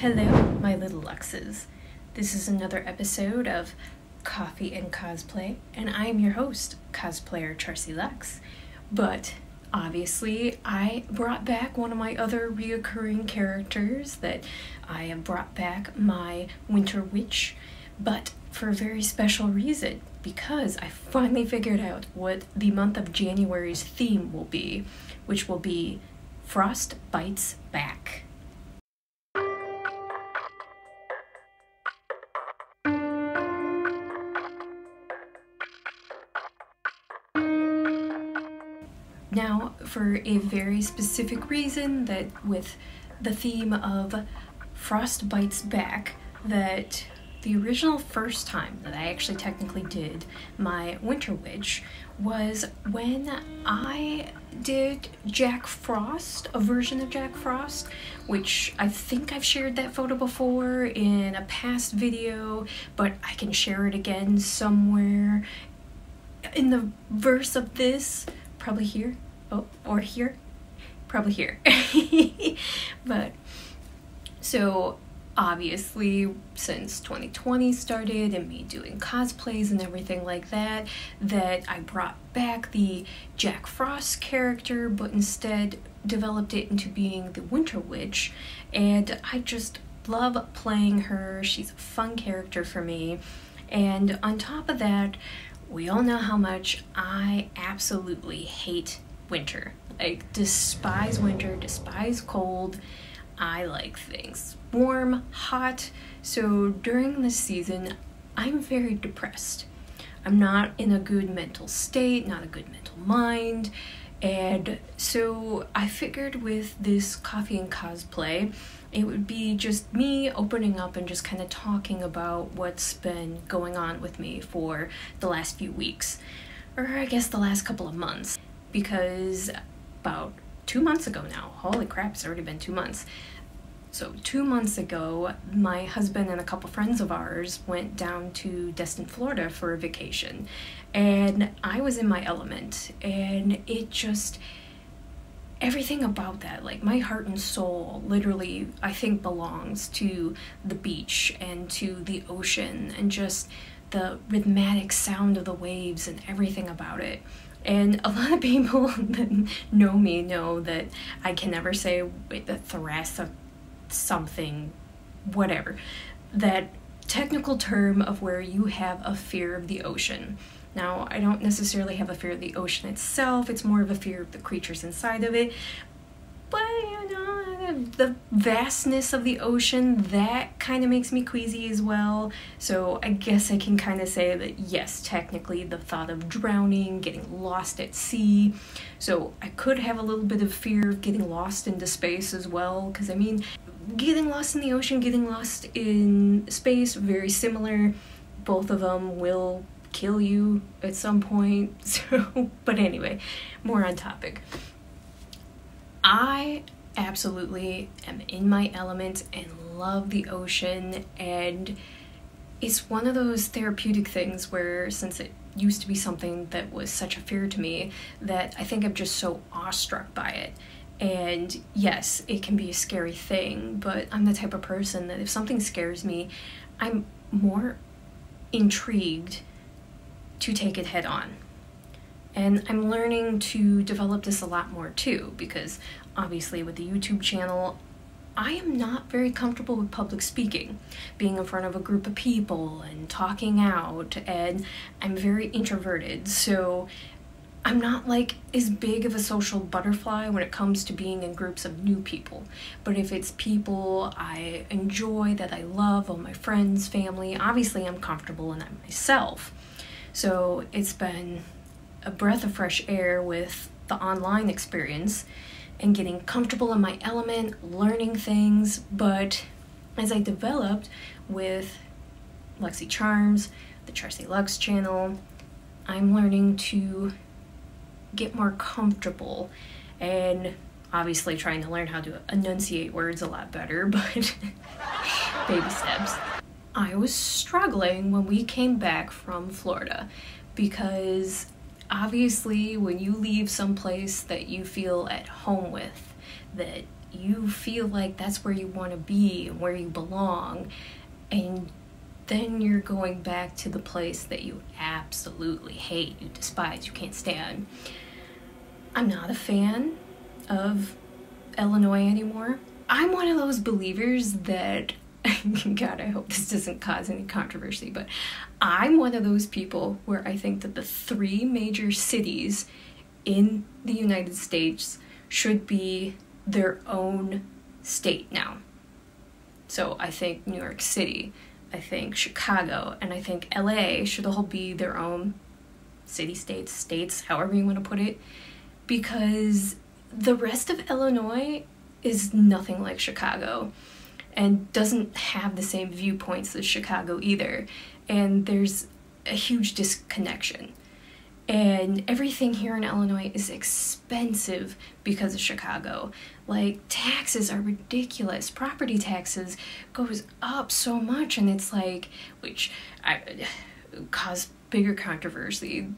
Hello, my little Luxxes. This is another episode of Coffee and Cosplay, and I am your host, cosplayer Charsie Luxxx. But obviously, I brought back one of my other reoccurring characters that I have brought back, my winterwitch, but for a very special reason, because I finally figured out what the month of January's theme will be, which will be Frost Bites Back. Now, for a very specific reason, that with the theme of Frost Bites Back, that the original first time that I actually technically did my Winter Witch was when I did Jack Frost, a version of Jack Frost, which I think I've shared that photo before in a past video, but I can share it again somewhere in the verse of this. Probably here. Oh, or here. Probably here. But, so, obviously, since 2020 started and me doing cosplays and everything like that, that I brought back the Jack Frost character, but instead developed it into being the Winter Witch, and I just love playing her. She's a fun character for me, and on top of that, we all know how much I absolutely hate winter. I despise winter, despise cold. I like things warm, hot. So during this season, I'm very depressed. I'm not in a good mental state, not a good mental mind. And so I figured with this coffee and cosplay, it would be just me opening up and just kind of talking about what's been going on with me for the last few weeks, or I guess the last couple of months, because about 2 months ago now, holy crap, it's already been 2 months. So 2 months ago, my husband and a couple friends of ours went down to Destin, Florida for a vacation, and I was in my element, and it just, everything about that, like my heart and soul literally, I think, belongs to the beach and to the ocean and just the rhythmic sound of the waves and everything about it. And a lot of people that know me know that I can never say the thoracic something, whatever, that technical term of where you have a fear of the ocean. Now, I don't necessarily have a fear of the ocean itself, it's more of a fear of the creatures inside of it, but you know, the vastness of the ocean, that kind of makes me queasy as well. So I guess I can kind of say that yes, technically the thought of drowning, getting lost at sea, so I could have a little bit of fear of getting lost into space as well, because I mean, getting lost in the ocean, getting lost in space, very similar. Both of them will kill you at some point. So, but anyway, more on topic. I absolutely am in my element and love the ocean, and it's one of those therapeutic things where, since it used to be something that was such a fear to me, that I think I'm just so awestruck by it. And yes, it can be a scary thing, but I'm the type of person that if something scares me, I'm more intrigued to take it head on. And I'm learning to develop this a lot more too, because obviously with the YouTube channel, I am not very comfortable with public speaking, being in front of a group of people and talking out, and I'm very introverted, so I'm not like as big of a social butterfly when it comes to being in groups of new people. But if it's people I enjoy, that I love, all my friends, family, obviously I'm comfortable in that myself. So it's been a breath of fresh air with the online experience and getting comfortable in my element, learning things. But as I developed with Luxxy Charms, the Charsie Luxxx channel, I'm learning to get more comfortable and obviously trying to learn how to enunciate words a lot better, but baby steps. I was struggling when we came back from Florida, because obviously when you leave someplace that you feel at home with, that you feel like that's where you want to be and where you belong, and then you're going back to the place that you absolutely hate, you despise, you can't stand. I'm not a fan of Illinois anymore. I'm one of those believers that, God, I hope this doesn't cause any controversy, but I'm one of those people where I think that the 3 major cities in the United States should be their own state now. So I think New York City, I think Chicago, and I think LA should all be their own states, however you want to put it, because the rest of Illinois is nothing like Chicago and doesn't have the same viewpoints as Chicago either, and there's a huge disconnection. And everything here in Illinois is expensive because of Chicago. Like, taxes are ridiculous. Property taxes goes up so much, and it's like, which caused bigger controversy.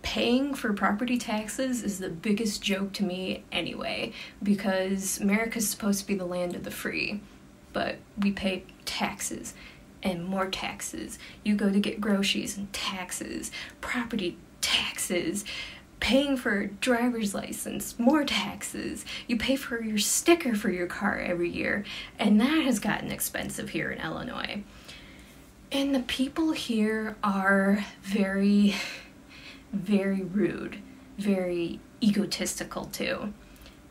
Paying for property taxes is the biggest joke to me anyway, because America's supposed to be the land of the free, but we pay taxes and more taxes. You go to get groceries and taxes, property taxes, paying for a driver's license, more taxes. You pay for your sticker for your car every year, and that has gotten expensive here in Illinois. And the people here are very, very rude, very egotistical too.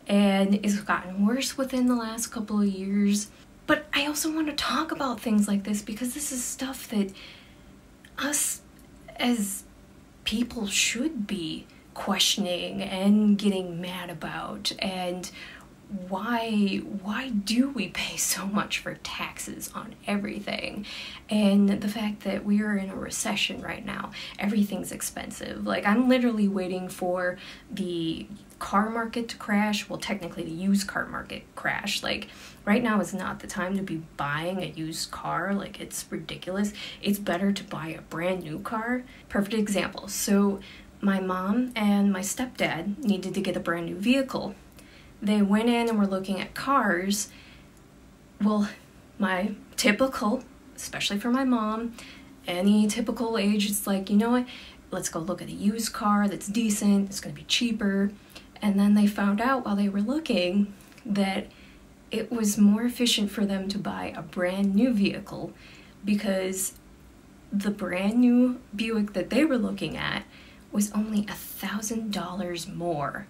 And it's gotten worse within the last couple of years. But I also want to talk about things like this because this is stuff that us as people should be questioning and getting mad about. And why do we pay so much for taxes on everything? And the fact that we are in a recession right now, everything's expensive. Like, I'm literally waiting for the car market to crash. Well, technically the used car market crash. Like, right now is not the time to be buying a used car. Like, it's ridiculous. It's better to buy a brand new car. Perfect example. So my mom and my stepdad needed to get a brand new vehicle. They went in and were looking at cars. Well, my typical, especially for my mom, any typical age, it's like, you know what, let's go look at a used car that's decent, it's going to be cheaper. And then they found out while they were looking that it was more efficient for them to buy a brand new vehicle, because the brand new Buick that they were looking at was only $1,000 more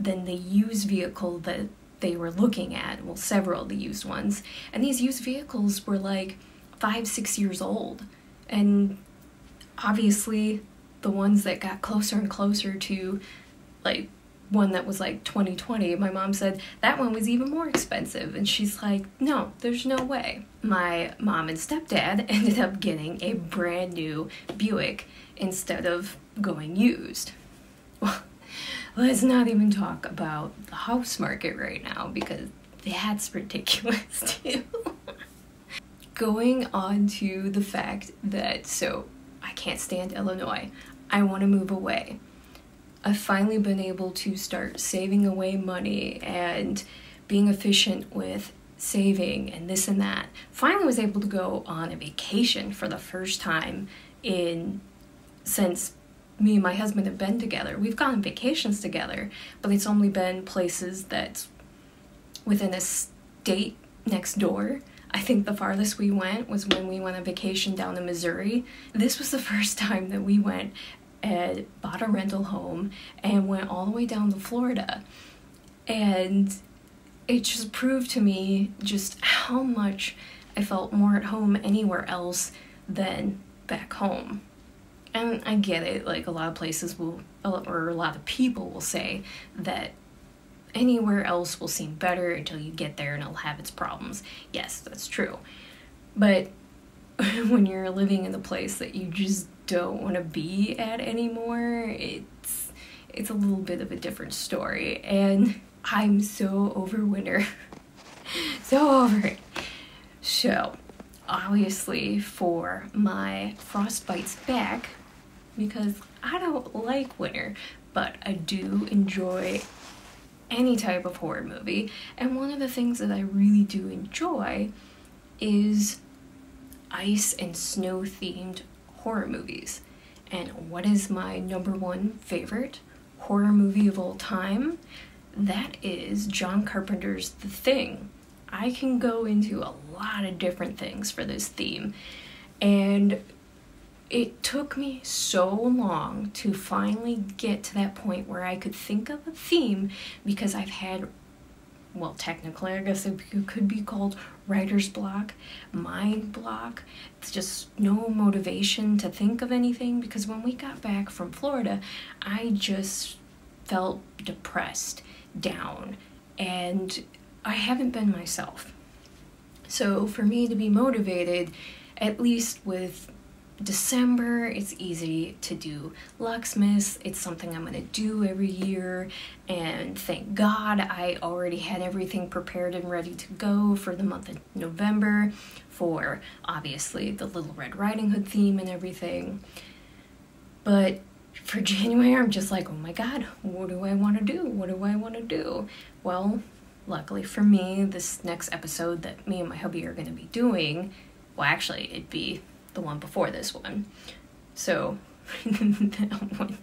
than the used vehicle that they were looking at. Well, several of the used ones. And these used vehicles were like 5-6 years old. And obviously the ones that got closer and closer to like one that was like 2020, my mom said that one was even more expensive. And she's like, no, there's no way. My mom and stepdad ended up getting a brand new Buick instead of going used. Well, let's not even talk about the house market right now, because that's ridiculous too. Going on to the fact that, so I can't stand Illinois. I want to move away. I've finally been able to start saving away money and being efficient with saving and this and that. Finally was able to go on a vacation for the first time since me and my husband have been together. We've gone on vacations together, but it's only been places that's within a state next door. I think the farthest we went was when we went on vacation down in Missouri. This was the first time that we went and bought a rental home and went all the way down to Florida. And it just proved to me just how much I felt more at home anywhere else than back home. And I get it, like a lot of places will, or a lot of people will say that anywhere else will seem better until you get there and it'll have its problems. Yes, that's true. But when you're living in the place that you just don't want to be at anymore, it's a little bit of a different story. And I'm so over winter. So over it. So, obviously for my frostbite's back, because I don't like winter, but I do enjoy any type of horror movie. And one of the things that I really do enjoy is ice and snow themed horror movies. And what is my number one favorite horror movie of all time? That is John Carpenter's The Thing. I can go into a lot of different things for this theme, and it took me so long to finally get to that point where I could think of a theme, because I've had, well, technically I guess it could be called writer's block, mind block. It's just no motivation to think of anything, because when we got back from Florida, I just felt depressed, down, and I haven't been myself. So for me to be motivated, at least with December, it's easy to do Luxxmas. It's something I'm gonna do every year, and thank God I already had everything prepared and ready to go for the month of November, for obviously the Little Red Riding Hood theme and everything. But for January, I'm just like, oh my God, what do I want to do? What do I want to do? Well, luckily for me, this next episode that me and my hubby are going to be doing, well, actually, it'd be the one before this one. So, that one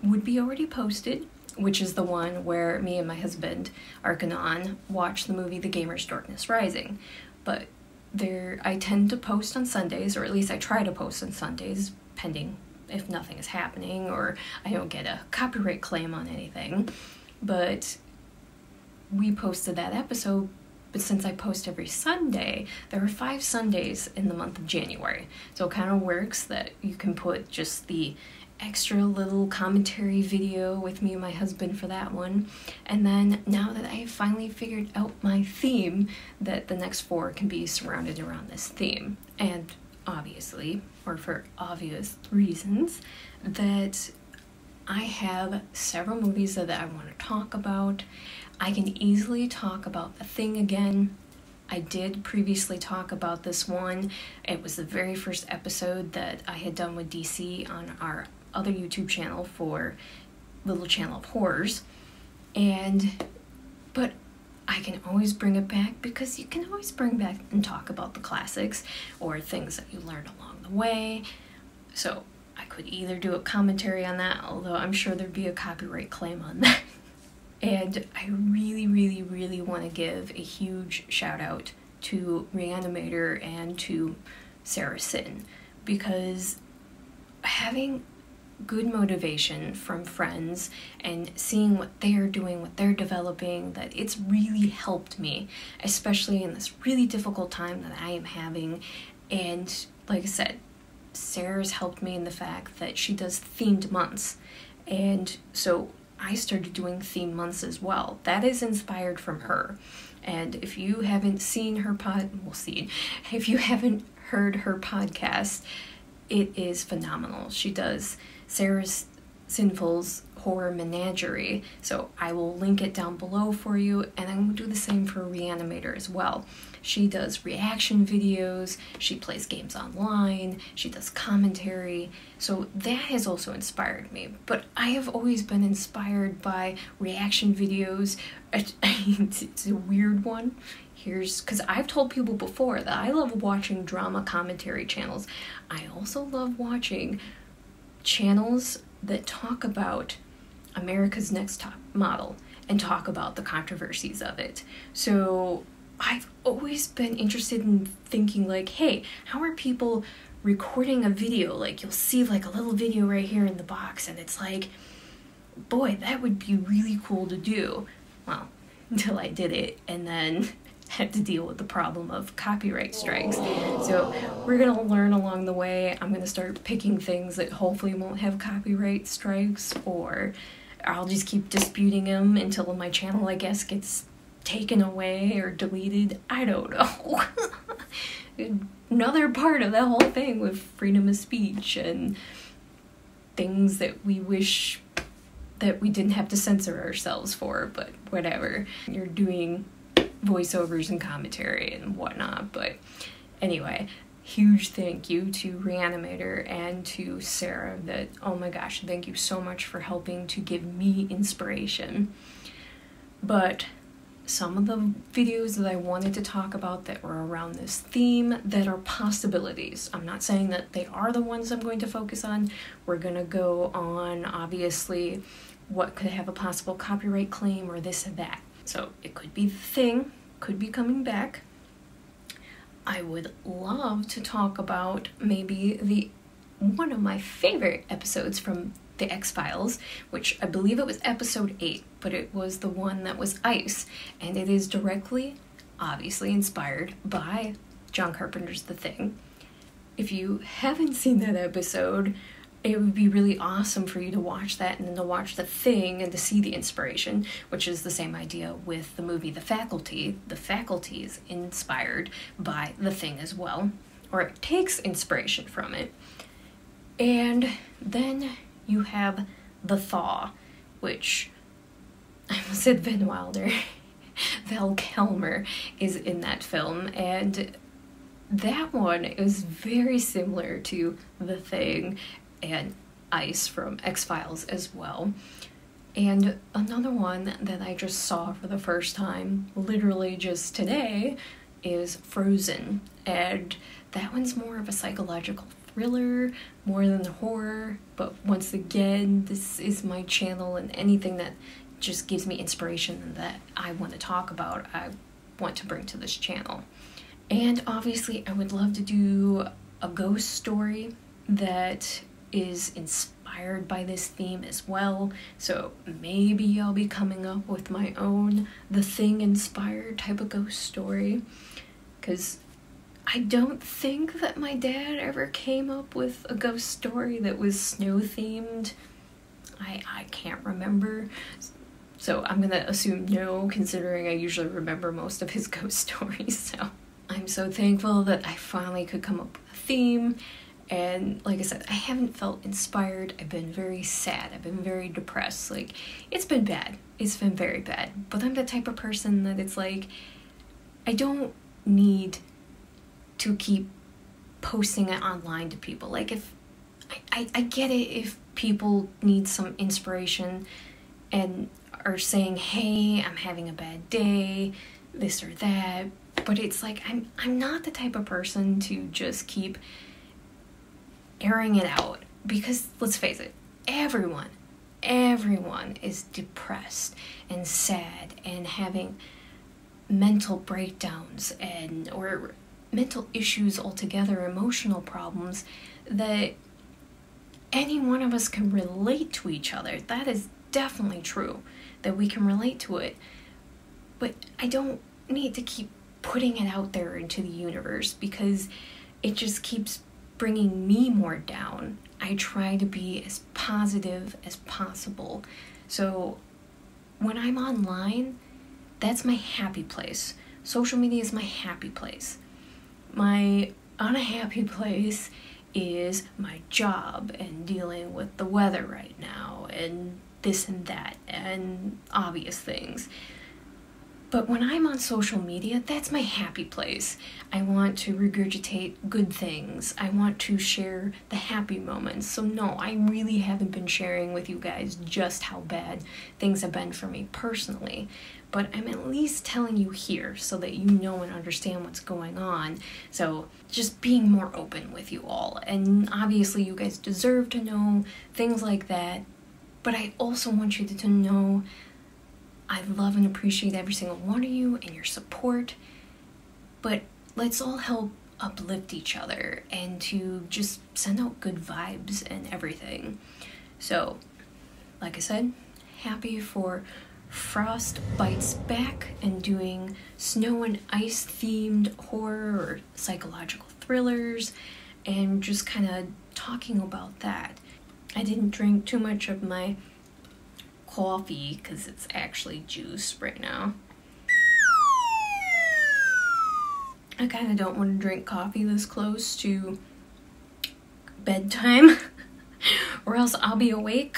would be already posted, which is the one where me and my husband are gonna watch the movie The Gamer's Darkness Rising. But I tend to post on Sundays, or at least I try to post on Sundays, pending if nothing is happening or I don't get a copyright claim on anything. But we posted that episode, but since I post every Sunday, there are 5 Sundays in the month of January. So it kind of works that you can put just the extra little commentary video with me and my husband for that one. And then now that I have finally figured out my theme, that the next 4 can be surrounded around this theme. And obviously, or for obvious reasons, that I have several movies that I want to talk about. I can easily talk about The Thing again. I did previously talk about this one. It was the very first episode that I had done with DC on our other YouTube channel for Little Channel of Horrors. But I can always bring it back, because you can always bring back and talk about the classics or things that you learned along the way. So I could either do a commentary on that, although I'm sure there'd be a copyright claim on that. And I really, really, really want to give a huge shout out to Reanimator and to Sarah Sin, because having good motivation from friends and seeing what they're doing, what they're developing, that it's really helped me, especially in this really difficult time that I am having. And like I said, Sarah's helped me in the fact that she does themed months, and so I started doing theme months as well. That is inspired from her. And if you haven't seen her if you haven't heard her podcast, it is phenomenal. She does Sarah Sinful's Horror Menagerie, so I will link it down below for you, and I'm going to do the same for Reanimator as well. She does reaction videos, she plays games online, she does commentary, so that has also inspired me. But I have always been inspired by reaction videos. It's a weird one. Because I've told people before that I love watching drama commentary channels. I also love watching channels that talk about America's Next Top Model and talk about the controversies of it. So I've always been interested in thinking like, hey, how are people recording a video? Like, you'll see like a little video right here in the box, and it's like, boy, that would be really cool to do. Well, until I did it, and then had to deal with the problem of copyright strikes. So we're gonna learn along the way. I'm gonna start picking things that hopefully won't have copyright strikes, or I'll just keep disputing them until my channel, I guess, gets taken away or deleted. I don't know. Another part of that whole thing with freedom of speech and things that we wish that we didn't have to censor ourselves for, but whatever. You're doing voiceovers and commentary and whatnot. But anyway, huge thank you to Reanimator and to Sarah. That, oh my gosh, thank you so much for helping to give me inspiration. But some of the videos that I wanted to talk about that were around this theme that are possibilities. I'm not saying that they are the ones I'm going to focus on. We're gonna go on, obviously, what could have a possible copyright claim or this and that. So it could be the thing, could be coming back. I would love to talk about maybe one of my favorite episodes from the X-Files, which I believe it was episode 8, but it was the one that was ice, and it is directly, obviously, inspired by John Carpenter's The Thing. If you haven't seen that episode, it would be really awesome for you to watch that and then to watch The Thing and to see the inspiration, which is the same idea with the movie The Faculty. The Faculty is inspired by The Thing as well, or it takes inspiration from it. And then you have The Thaw, which I almost said Van Wilder. Val Kilmer is in that film, and that one is very similar to The Thing and Ice from X-Files as well. And another one that I just saw for the first time, literally just today, is Frozen. And that one's more of a psychological thriller more than horror, but once again, this is my channel, and anything that just gives me inspiration that I want to talk about, I want to bring to this channel. And obviously I would love to do a ghost story that is inspired by this theme as well, so maybe I'll be coming up with my own The Thing inspired type of ghost story, because I don't think that my dad ever came up with a ghost story that was snow themed. I can't remember, so I'm gonna assume no, considering I usually remember most of his ghost stories. So I'm so thankful that I finally could come up with a theme. And like I said, I haven't felt inspired. I've been very sad. I've been very depressed. Like, it's been bad. It's been very bad. But I'm the type of person that it's like, I don't need to keep posting it online to people. Like, if I get it if people need some inspiration and are saying, hey, I'm having a bad day, this or that. But it's like, I'm not the type of person to just keep airing it out, because let's face it, everyone is depressed and sad and having mental breakdowns and or mental issues altogether, emotional problems, that any one of us can relate to each other. That is definitely true, that we can relate to it, but I don't need to keep putting it out there into the universe, because it just keeps bringing me more down. I try to be as positive as possible. So when I'm online, that's my happy place. Social media is my happy place. My unhappy place is my job and dealing with the weather right now and this and that and obvious things. But when I'm on social media, that's my happy place. I want to regurgitate good things. I want to share the happy moments. So no, I really haven't been sharing with you guys just how bad things have been for me personally. But I'm at least telling you here so that you know and understand what's going on. So just being more open with you all. And obviously you guys deserve to know things like that. But I also want you to know I love and appreciate every single one of you and your support, but let's all help uplift each other and to just send out good vibes and everything. So, like I said, happy for Frost Bites back and doing snow and ice themed horror or psychological thrillers and just kind of talking about that. I didn't drink too much of my coffee because it's actually juice right now. I kind of don't want to drink coffee this close to bedtime or else I'll be awake.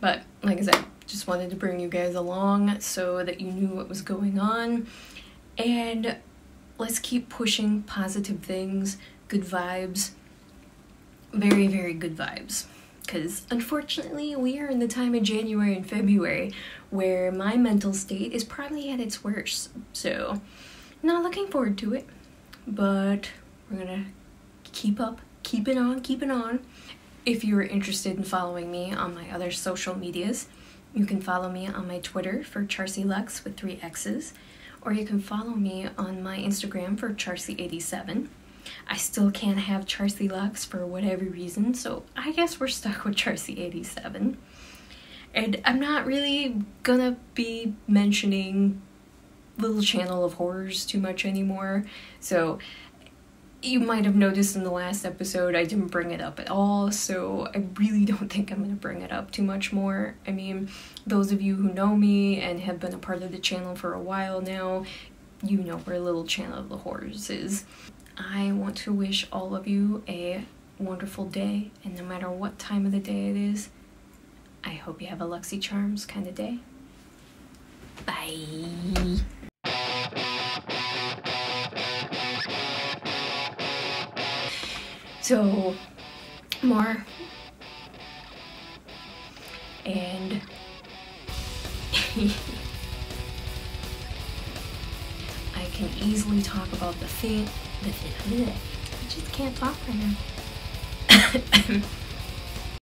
But like I said, just wanted to bring you guys along so that you knew what was going on, and let's keep pushing positive things, good vibes, very, very good vibes. because unfortunately we are in the time of January and February where my mental state is probably at its worst. So, not looking forward to it, but we're gonna keep it on. If you're interested in following me on my other social medias, you can follow me on my Twitter for Charsie Luxxx with 3 X's, or you can follow me on my Instagram for Charsie87. I still can't have Charsie Luxxx for whatever reason, so I guess we're stuck with Charsie87. And I'm not really gonna be mentioning Little Channel of Horrors too much anymore, so you might have noticed in the last episode I didn't bring it up at all, so I really don't think I'm gonna bring it up too much more. I mean, those of you who know me and have been a part of the channel for a while now, you know where Little Channel of the Horrors is. I want to wish all of you a wonderful day, and no matter what time of the day it is, I hope you have a Luxxy Charms kind of day. Bye! So, more, and I can easily talk about the thing. I just can't talk right now.